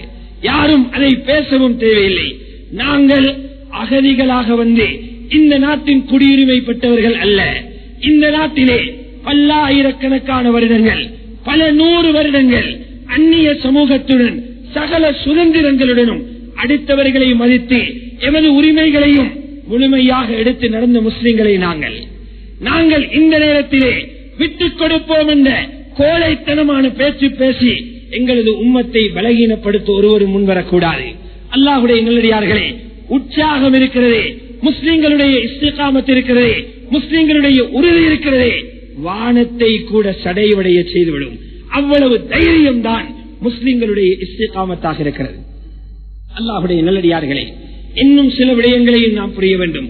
யாரும் அதை பேசவும் தேவையில்லை. நாங்கள் அகதிகளாக வந்து இந்த நாட்டின் குடியுரிமை பெற்றவர்கள் அல்ல. இந்த நாட்டிலே பல்லாயிரக்கணக்கான வருடங்கள், பல 100 வருடங்கள் அந்நிய சமூகத்துடன் சகல சுதந்திரங்களுடனும் அடுத்தவர்களை மதித்து எமது உரிமைகளையும் முழுமையாக எடுத்து நடந்த முஸ்லிம்களை நாங்கள் இந்த நேரத்திலே விட்டுக் கொடுப்போம் என்ற கோழைத்தனமான பேச்சு பேசி எங்களது உம்மத்தை பலகீனப்படுத்த ஒருவரும் முன்வரக்கூடாது. அல்லாஹ்வுடைய நல்லடியார்களே, உற்சாகம் இருக்கிறதே, முஸ்லிம்களுடைய இஸ்திகாமத் இருக்கிறதே, முஸ்லிம்களுடைய உறுதி இருக்கிறதே, வானத்தை கூட சடைவடைய செய்துவிடும். அவ்வளவு தைரியம் தான் முஸ்லிம்களுடைய இஸ்திகாமத்தாக இருக்கிறது. அல்லாஹ்வுடைய நல்லடியார்களே, இன்னும் சில விடயங்களையும் நாம் புரிய வேண்டும்.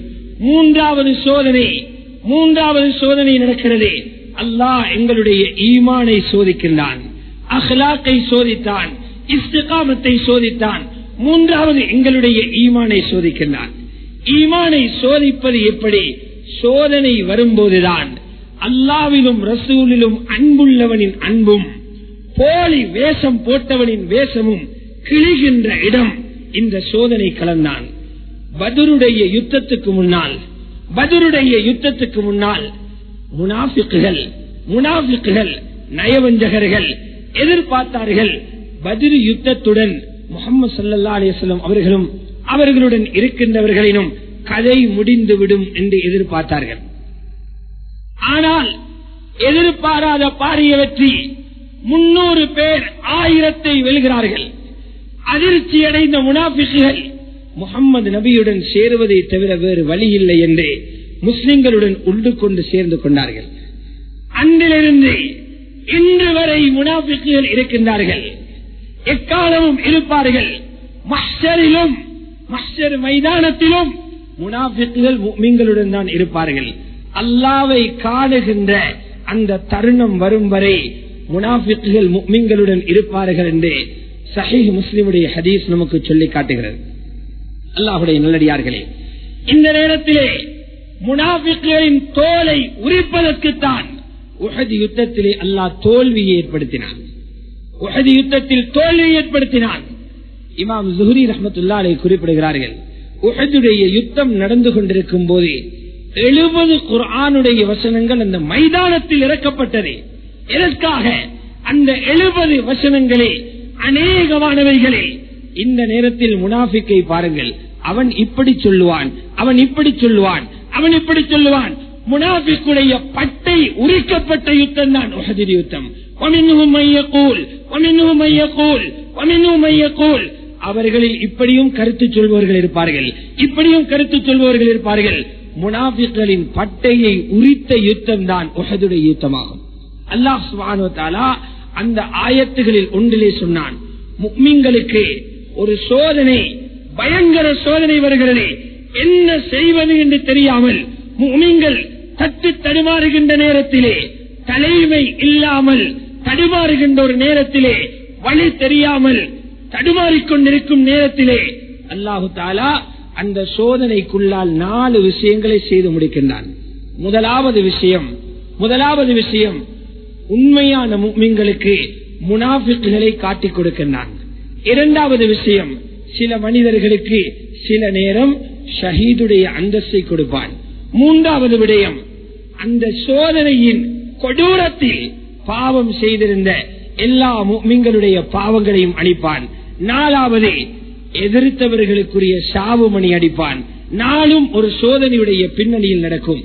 மூன்றாவது சோதனை நடக்கிறதே. அல்லாஹ் எங்களுடைய ஈமானை சோதிக்கின்றான், அஹ்லாக்கை சோதித்தான், இஸ்திகாமத்தை சோதித்தான். மூன்றாவது எங்களுடைய ஈமானை சோதிக்கின்றான். ஈமானை சோதிப்பது எப்படி? சோதனை வரும்போதுதான் அல்லாஹ்விலும் ரசூலிலும் அன்புள்ளவனின் அன்பும் போலி வேஷம் போட்டவனின் வேஷமும் கிழிகின்ற இடம் இந்த சோதனை கலந்தான். பத்ருடைய யுத்தத்துக்கு முன்னால் முனாஃபிக்குகள் நயவஞ்சகர்கள் எதிர்பார்த்தார்கள், பத்ரு யுத்தத்துடன் முஹம்மது ஸல்லல்லாஹு அலைஹி வஸல்லம் அவர்களும் அவர்களுடன் இருக்கின்றவர்களினும் கதை முடிந்துவிடும் என்று எதிர்பார்த்தார்கள். ஆனால் எதிர்பாராத பாரிய வெற்றி, 300 பேர் 1000 வெல்கிறார்கள். அதிர்ச்சி அடைந்த முனாஃபிக்குகள் முஹம்மது நபியுடன் சேருவதை தவிர வேறு வழி இல்லை என்று முஸ்லிம்களுடன் உண்டு கொண்டு சேர்ந்து கொண்டார்கள். அன்றிலிருந்து இன்று வரை முனாஃபிக்குகள் இருக்கின்றார்கள், எக்காலமும் இருப்பார்கள். மஹ்ஷர் மைதானத்திலும் முனாஃபிக்குகள் முஃமின்களுடன் தான் இருப்பார்கள். அல்லாஹ்வை காணுகின்ற அந்த தருணம் வரும் வரை முனாஃபிக்குகள் முஃமின்களுடன் இருப்பார்கள் என்று சஹீஹ் முஸ்லிமுடைய ஹதீஸ் நமக்கு சொல்லி காட்டுகிறது. அல்லாஹ்வுடைய நல்லடியார்களே, இந்த நேரத்திலே முனாஃபிக்குகளின் தோலை உரிப்பதற்குத்தான் உஹது யுத்தத்திலே அல்லாஹ் தோல்வியை ஏற்படுத்தினான். இமாம் ஸுஹ்ரி ரஹ்மத்துல்லாஹி அலைஹி குறிப்பிடுகிறார்கள், உஹதுடைய யுத்தம் நடந்து கொண்டிருக்கும் போது 70 குர்ஆனுடைய வசனங்கள் அந்த மைதானத்தில் இறக்கப்பட்டது. எதற்காக? அந்த 70 வசனங்களே அநேகமானவைகளே இந்த நேரத்தில் முனாஃபிக்கை பாருங்கள், அவன் இப்படி சொல்லுவான், அவன் இப்படி சொல்லுவான். முனாஃபிக்குடைய பட்டை உரிக்கப்பட்ட யுத்தம் தான் உஹது யுத்தம். அவர்களில் இப்படியும் கருத்து சொல்பவர்கள் இருப்பார்கள், முனாஃபிக்குகளின் பட்டையை உரித்த யுத்தம் தான் உஹதுடைய யுத்தமாகும். அல்லாஹ் சுப்ஹானஹு வ தஆலா அந்த ஆயத்துகளில் ஒன்றிலே சொன்னான், முஃமின்களுக்கு ஒரு சோதனை, பயங்கர சோதனை வருகிறது, என்ன செய்வது என்று தெரியாமல் முஃமின்கள் தட்டு தடுமாறுகின்ற நேரத்திலே, தலைமை இல்லாமல் தடுமாறுகின்ற ஒரு நேரத்திலே, வழி தெரியாமல் தடுமாறிக்கொண்டிருக்கும் நேரத்திலே அல்லாஹு தஆலா அந்த சோதனைக்குள்ளால் 4 விஷயங்களை செய்து முடிக்கின்றான். முதலாவது விஷயம் உண்மையான முஃமின்களுக்கு முனாஃபிக்குகளை காட்டிக் கொடுக்கின்றான். இரண்டாவது விஷயம், சில மனிதர்களுக்கு சில நேரம் ஷஹீதுடைய அந்தஸ்தை கொடுப்பான். மூன்றாவது விடயம், அந்த சோதனையின் கொடூரத்தில் பாவம் செய்திருந்த எல்லா முஃமின்களுடைய பாவங்களையும் அழிப்பான். நாலாவது, எதிர்த்தவர்களுக்குரிய சாவுமணி அடிப்பான். நாளும் ஒரு சோதனையுடைய பின்னணியில் நடக்கும்.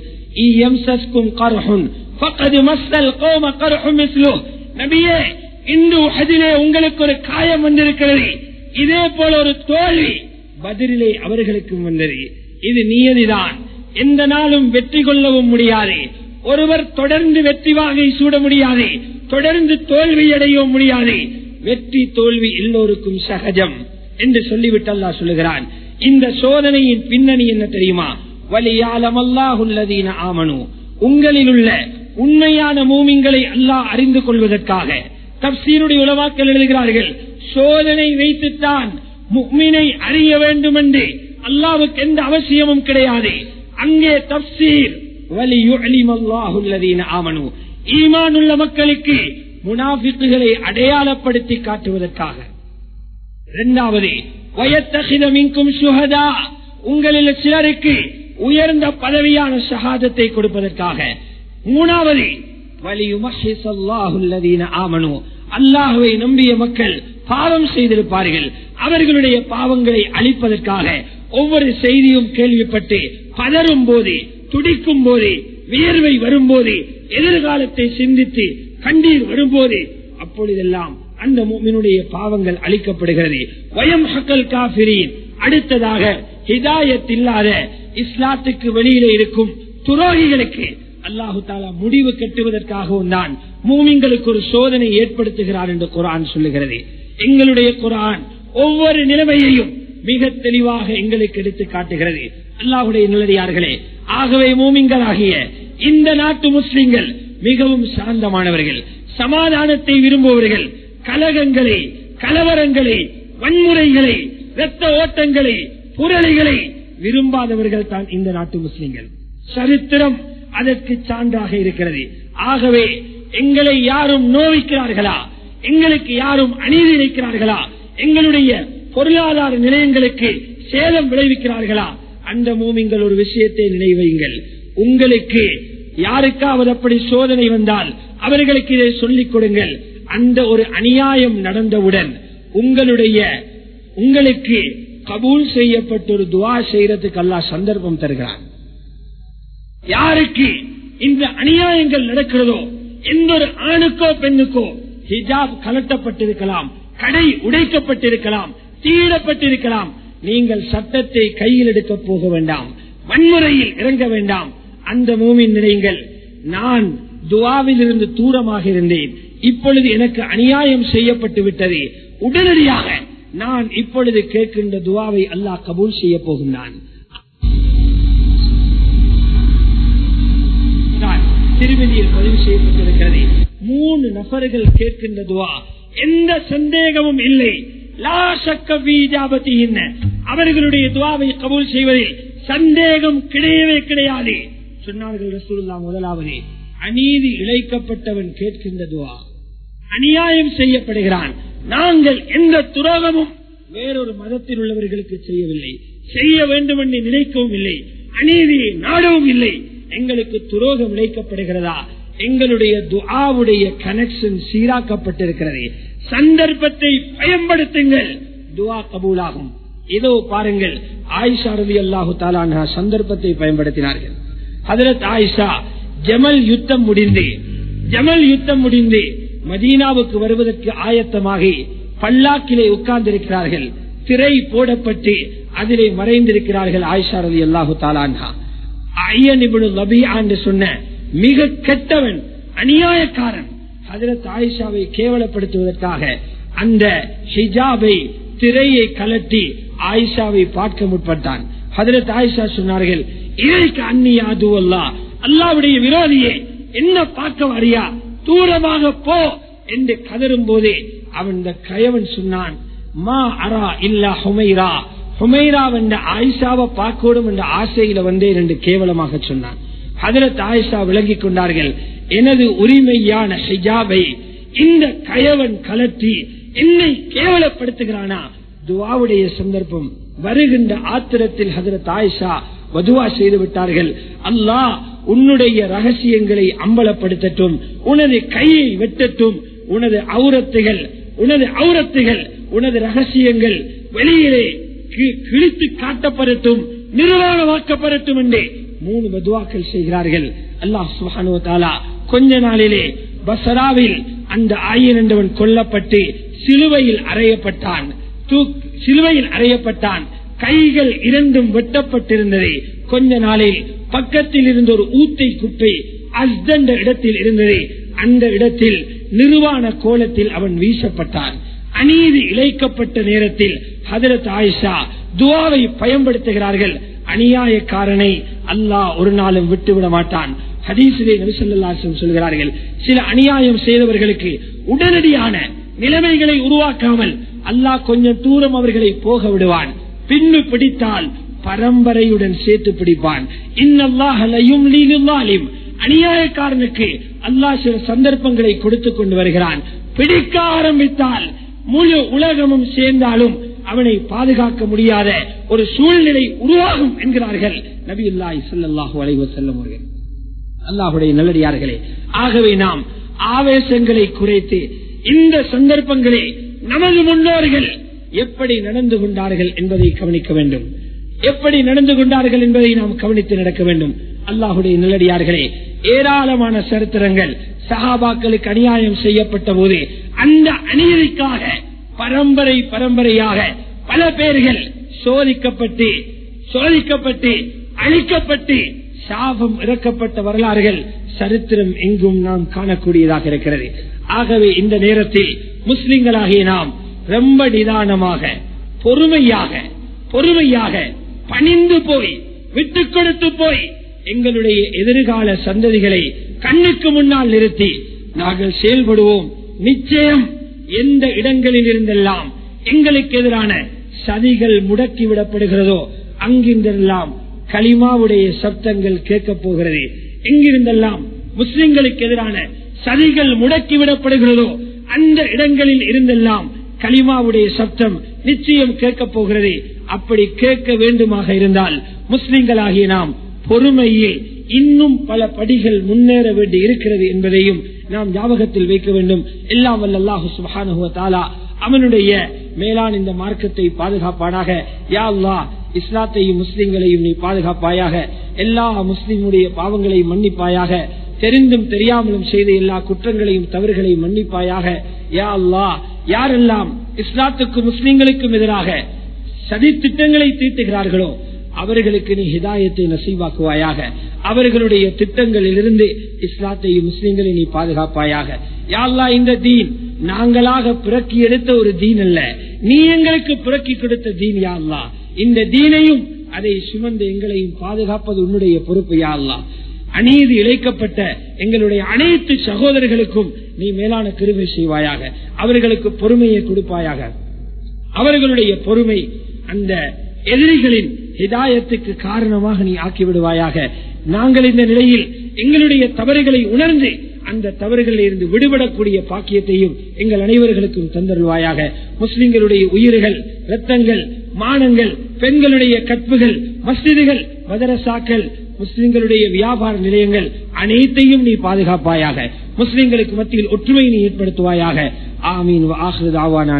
நபியே, இன்று உஹதிலே உங்களுக்கு ஒரு காயம் வந்திருக்கிறது, இதே போல ஒரு தோல்வி பத்ரிலே அவர்களுக்கும் வந்தது. இது நியதிதான், எந்த நாளும் வெற்றி கொள்ளவும் முடியாது. ஒருவர் தொடர்ந்து வெற்றி வாகை சூட முடியாது, தொடர்ந்து தோல்வி அடையவும் முடியாது. வெற்றி தோல்வி எல்லோருக்கும் சகஜம் என்று சொல்லிவிட்டு அல்லாஹ் சொல்லுகிறான். இந்த சோதனையின் பின்னணி என்ன தெரியுமா? வலியஅலமல்லாஹுல்லதீன ஆமனு, உங்களில் உள்ள உண்மையான மூமின்களை அல்லாஹ் அறிந்து கொள்வதற்காக. தஃப்சீருடைய உலமாக்கள் எழுதுகிறார்கள், சோதனை வைத்துத்தான் முஃமினை அறிய வேண்டும் என்று அல்லாஹ்வுக்கு எந்த அவசியமும் கிடையாது. அங்கே தஃப்சீர் வலியுஅலிமல்லாஹுல்லதீன ஆமனு, ஈமான் உள்ள மக்களுக்கு முனாஃபிக்குகளை அடையாளப்படுத்தி காட்டுவதற்காக. இரண்டாவது, வயத்தகித மின்கும் ஷுஹதா, உங்களில் சிலருக்கு உயர்ந்த பதவியான ஷஹாதத்தை கொடுப்பதற்காக. மூணாவது, வலியுமஹிஸல்லாஹுல்லதீன ஆமனு, அல்லாஹ்வை நம்பிய மக்கள் பாவம் செய்திருப்பார்கள், அவர்களுடைய பாவங்களை அழிப்பதற்காக. ஒவ்வொரு செய்தியும் கேள்விப்பட்டு பதறும் போது, துடிக்கும் போது, வியர்வை வரும்போது, எதிர்காலத்தை சிந்தித்து கண்ணீர் வரும்போது, அப்பொழுதெல்லாம் அந்த முஃமினுடைய பாவங்கள் அழிக்கப்படுகிறது. வயம்ஹக்கல் காஃபிரீன். அடுத்ததாக ஹிதாயத் இல்லாத இஸ்லாத்துக்கு வெளியிலே இருக்கும் துரோகிகளுக்கு அல்லாஹு தாலா முடிவு கட்டுவதற்காகவும் தான் மூமின்களுக்கு ஒரு சோதனை ஏற்படுத்துகிறார் என்று குர்ஆன் சொல்லுகிறது. எங்களுடைய குர்ஆன் ஒவ்வொரு நிலைமையையும் மிக தெளிவாக எங்களுக்கு எடுத்து காட்டுகிறது. அல்லாஹ்வுடைய நல்லடியார்களே, ஆகவே மூமின்களாகிய இந்த நாட்டு முஸ்லிம்கள் மிகவும் சாந்தமானவர்கள், சமாதானத்தை விரும்புபவர்கள். கலகங்களை, கலவரங்களை, வன்முறைகளை, இரத்த ஓட்டங்களை, புரளைகளை விரும்பாதவர்கள் தான் இந்த நாட்டு முஸ்லிம்கள். சரித்திரம் அதற்கு சான்றாக இருக்கிறது. ஆகவே எங்களை யாரும் நோவிக்கிறார்களா, எங்களுக்கு யாரும் அநீதி இழைக்கிறார்களா, எங்களுடைய பொருளாதார நிலையங்களுக்கு சேதம் விளைவிக்கிறார்களா, அந்த மூமின்கள் ஒரு விஷயத்தை நினைவுங்கள். உங்களுக்கு யாருக்காவது அப்படி சோதனை வந்தால் அவர்களுக்கு இதை சொல்லிக் கொடுங்கள். அந்த ஒரு அநியாயம் நடந்தவுடன் உங்களுக்கு கபூல் செய்யப்பட்ட ஒரு துஆ செய்யறதுக்கு அல்லாஹ் சந்தர்ப்பம் தருகிறான். யாருக்கு இந்த அநியாயங்கள் நடக்கிறதோ, எந்த ஒரு ஆணுக்கோ பெண்ணுக்கோ ஹிஜாப் கலட்டப்பட்டிருக்கலாம், கடை உடைக்கப்பட்டிருக்கலாம், தீயிடப்பட்டிருக்கலாம், நீங்கள் சட்டத்தை கையில் எடுக்க போக வேண்டாம், வன்முறையில் இறங்க வேண்டாம். அந்த மூமின் நினைங்கள், நான் துஆவில் இருந்து தூரமாக இருந்தேன், இப்பொழுது எனக்கு அநியாயம் செய்யப்பட்டு விட்டது, உடனடியாக நான் இப்பொழுது கேட்கின்ற துஆவை அல்லாஹ் கபூல் செய்ய போகின்றான். திருமதியில் பதிவு செய்யப்பட்டிருக்கிறது. 3 நபர்கள் கேட்கின்ற துஆ எந்த சந்தேகமும் இல்லை, லா ஷக்க ஃபீ இஜாபத்திஹின்ன, அவர்களுடைய துஆவை கபூல் செய்வதில் சந்தேகம் கிடையவே கிடையாது சொன்னார்கள் ரசூலுல்லாஹ். முதலாவது, அநீதி இழைக்கப்பட்டவன் கேட்கின்ற துஆ. அநியாயம் செய்யப்படுகிறான், நாங்கள் எந்த துரோகமும் வேறொரு மதத்தில் உள்ளவர்களுக்கு செய்யவில்லை, செய்ய வேண்டும் என்று நினைக்கவும் இல்லை, அநீதியை நாடவும் இல்லை, எங்களுக்கு துரோகம் இழைக்கப்படுகிறதா, எங்களுடைய துஆவுடைய கனெக்ஷன் சீராக்கப்பட்டிருக்கிறது, சந்தர்ப்பத்தை பயன்படுத்துங்கள், துஆ கபூலாகும். இதோ பாருங்கள், ஆயிஷா ரலியல்லாஹு தஆலா அன்ஹா சந்தர்ப்பத்தை பயன்படுத்தினார்கள். ஹஜ்ரத் ஆயிஷா ஜமல் யுத்தம் முடிந்து மதீனாவுக்கு வருவதற்கு ஆயத்தமாகி பல்லாக்கிலே உட்கார்ந்திருக்கிறார்கள். திரை போடப்பட்டு அதிலே மறைந்திருக்கிறார்கள் ஆயிஷா ரலியல்லாஹு தஆலா அன்ஹா. ஐயன் இப்னு லபீஆ என்று சொன்ன மிக கெட்டவன், அநியாயக்காரன், ஹஜ்ரத் ஆயிஷாவை கேவலப்படுத்துவதற்காக அந்த ஹிஜாபை, திரையை கலட்டி ஆயிஷாவை பார்க்க முற்பட்டான். ஹஜ்ரத் ஆயிஷா சொன்னார்கள், இலைக்கு அந்நியாது அல்லாஹ், அல்லாஹ்வுடைய விரோதியே, என்ன பார்க்க வரியா, தூரமாக போ என்று கதரும் போதே அவன் கயவன் சொன்னான், மா அரா இல்லா ஹுமைரா, ஹுமைரா என்ற ஆயிஷாவை பார்க்கணும் என்ற ஆசையில வந்தேன் என்று கேவலமாக சொன்னான். ஹஜ்ரத் ஆயிஷா விளங்கிக் கொண்டார்கள், எனது உரிமையான ஹிஜாபை இந்த கயவன் கலட்டி என்னை கேவலப்படுத்துகிறானா. துஆவுடைய சந்தர்ப்பம் வருகின்ற ஆத்திரத்தில் ஹஜ்ரத் ஆயிஷா வதுவா செய்து விட்டார்கள், அல்லாஹ் உன்னுடைய ரகசியங்களை அம்பலப்படுத்தட்டும், உனது கையை வெட்டட்டும், உனது அவுரத்துகள் உனது ரகசியங்கள் வெளியிலே கிழித்து காட்டப்படட்டும், நிர்வாணமாக்கப்படட்டும் என்று 3 பதுவாக்கள் செய்கிறார்கள். அல்லாஹ் சுப்ஹானஹு வ தஆலா கொஞ்ச நாளிலே பஸ்ராவில் அந்த ஆயன் என்றவன் கொல்லப்பட்டு சிலுவையில் அறையப்பட்டான். கைகள் 2 வெட்டப்பட்டிருந்தது. கொஞ்ச நாளில் பக்கத்தில் இருந்த ஒரு ஊத்தை குப்பை அஸ்தண்ட இடத்தில் இருந்தது. அந்த இடத்தில் நிர்வாண கோலத்தில் அவன் வீசப்பட்டான். அநீதி இழைக்கப்பட்ட நேரத்தில் ஹஜ்ரத் ஆயிஷா துஆவை பயன்படுத்துகிறார்கள். அநியாயக்காரனை அல்லாஹ் ஒரு நாளும் விட்டுவிட மாட்டான். ஹதீஸிலே நபி ஸல்லல்லாஹு அலைஹி வஸல்லம் சொல்கிறார்கள், சில அநியாயம் செய்தவர்களுக்கு உடனடியான நிலைமைகளை உருவாக்காமல் அல்லாஹ் கொஞ்சம் தூரம் அவர்களை போக விடுவான். பின்னு பிடித்தால் பரம்பரையுடன் சேர்த்து பிடிப்பான். இன்னல்லாஹ லயும்லி லில்-ஸாலிம், அநியாயக்காரனுக்கு அல்லாஹ் சில சந்தர்ப்பங்களை கொடுத்துக் கொண்டு வருகிறான். பிடிக்க ஆரம்பித்தால் முழு உலகமும் சேர்ந்தாலும் அவனை பாதுகாக்க முடியாத ஒரு சூழ்நிலை உருவாகும் என்கிறார்கள் நபியுல்லாஹி ஸல்லல்லாஹு அலைஹி வஸல்லம் அவர்கள். அல்லாஹ்வுடைய நல்லடியார்களே, ஆகவே நாம் ஆவேசங்களை குறைத்து இந்த சந்தர்ப்பங்களை நமது முன்னோர்கள் எப்படி நடந்து கொண்டார்கள் என்பதை கவனிக்க வேண்டும். எப்படி நடந்து கொண்டார்கள் என்பதை நாம் கவனித்து நடக்க வேண்டும். அல்லாஹுடைய நல்லடியார்களே, ஏராளமான சரித்திரங்கள் சஹாபாக்களுக்கு அநியாயம் செய்யப்பட்ட போது அந்த அநீதிக்காக பரம்பரையாக பல பேர்கள் சோதிக்கப்பட்டு அழிக்கப்பட்டு சாபம் இறக்கப்பட்ட வரலாறுகள் சரித்திரம் எங்கும் நாம் காணக்கூடியதாக இருக்கிறது. ஆகவே இந்த நேரத்தில் முஸ்லிம்களாகிய நாம் ரொம்ப நிதானமாக பொறுமையாக பணிந்து போய் விட்டுக் கொடுத்து போய் எங்களுடைய எதிர்கால சந்ததிகளை கண்ணுக்கு முன்னால் நிறுத்தி நாங்கள் செயல்படுவோம். நிச்சயம் எந்த இடங்களில் இருந்தெல்லாம் எங்களுக்கு எதிரான சதிகள் முடக்கிவிடப்படுகிறதோ அங்கிருந்தெல்லாம் கலிமாவுடைய சப்தங்கள் கேட்கப் போகிறது. எங்கிருந்தெல்லாம் முஸ்லிம்களுக்கு எதிரான சதிகள் முடக்கிவிடப்படுகிறதோ அந்த இடங்களில் இருந்தெல்லாம் கலிமாவுடைய சப்தம் நிச்சயம் கேட்கப் போகிறது. அப்படி கேட்க வேண்டுமாக இருந்தால் முஸ்லிம்களாகிய நாம் பொறுமையில் இன்னும் பல படிகள் முன்னேற வேண்டி இருக்கிறது என்பதையும் நாம் ஞாபகத்தில் வைக்க வேண்டும். எல்லாம் வல்ல அல்லாஹ் சுப்ஹானஹு வ தஆலா அவனுடைய மேலான இந்த மார்க்கத்தை பாதுகாப்பானாக. யா அல்லாஹ், இஸ்லாத்தையும் முஸ்லிம்களையும் நீ பாதுகாப்பாயாக. எல்லா முஸ்லிமுடைய பாவங்களையும் மன்னிப்பாயாக. தெரிந்தும் தெரியாமலும் செய்த எல்லா குற்றங்களையும் தவறுகளையும் மன்னிப்பாயாக. யா அல்லாஹ், யாரெல்லாம் இஸ்லாத்துக்கும் முஸ்லிம்களுக்கும் எதிராக சதி திட்டங்களை தீட்டுகிறார்களோ அவர்களுக்கு நீ ஹிதாயத்தை நசீவாக்குவாயாக. அவர்களுடைய திட்டங்களில் இருந்து இஸ்லாத்தையும் முஸ்லிம்களை நீ பாதுகாப்பாயாக. யா அல்லாஹ், இந்த தீன் நாங்களாக பிறக்கி எடுத்த ஒரு தீன் அல்ல, நீ எங்களுக்கு பிறக்கி கொடுத்த தீன். யா அல்லாஹ், இந்த தீனையும் அதை சுமந்து எங்களையும் பாதுகாப்பது உன்னுடைய பொறுப்பு. யா அல்லாஹ், அநீதி இழைக்கப்பட்ட எங்களுடைய அனைத்து சகோதரர்களுக்கும் நீ மேலான கிருபை செய்வாயாக. அவர்களுக்கு பொறுமையை கொடுப்பாயாக. அவர்களுடைய பொறுமை அந்த எதிரிகளின் ஹிதாயத்துக்கு காரணமாக நீ ஆக்கிவிடுவாயாக. நாங்கள் இந்த நிலையில் எங்களுடைய தவறுகளை உணர்ந்து அந்த தவறுகளில் இருந்து விடுபடக்கூடிய பாக்கியத்தையும் எங்கள் அனைவர்களுக்கும் தந்தருவாயாக. முஸ்லிம்களுடைய உயிர்கள், இரத்தங்கள், மானங்கள், பெண்களுடைய கற்புகள், மஸ்ஜிதுகள், மதரசாக்கள், முஸ்லிம்களுடைய வியாபார நிலையங்கள் அனைத்தையும் நீ பாதுகாப்பாயாக. முஸ்லிம்களுக்கு மத்தியில் ஒற்றுமை நீ ஏற்படுத்துவாயாக. ஆமீன். வ ஆகிரு தாவானா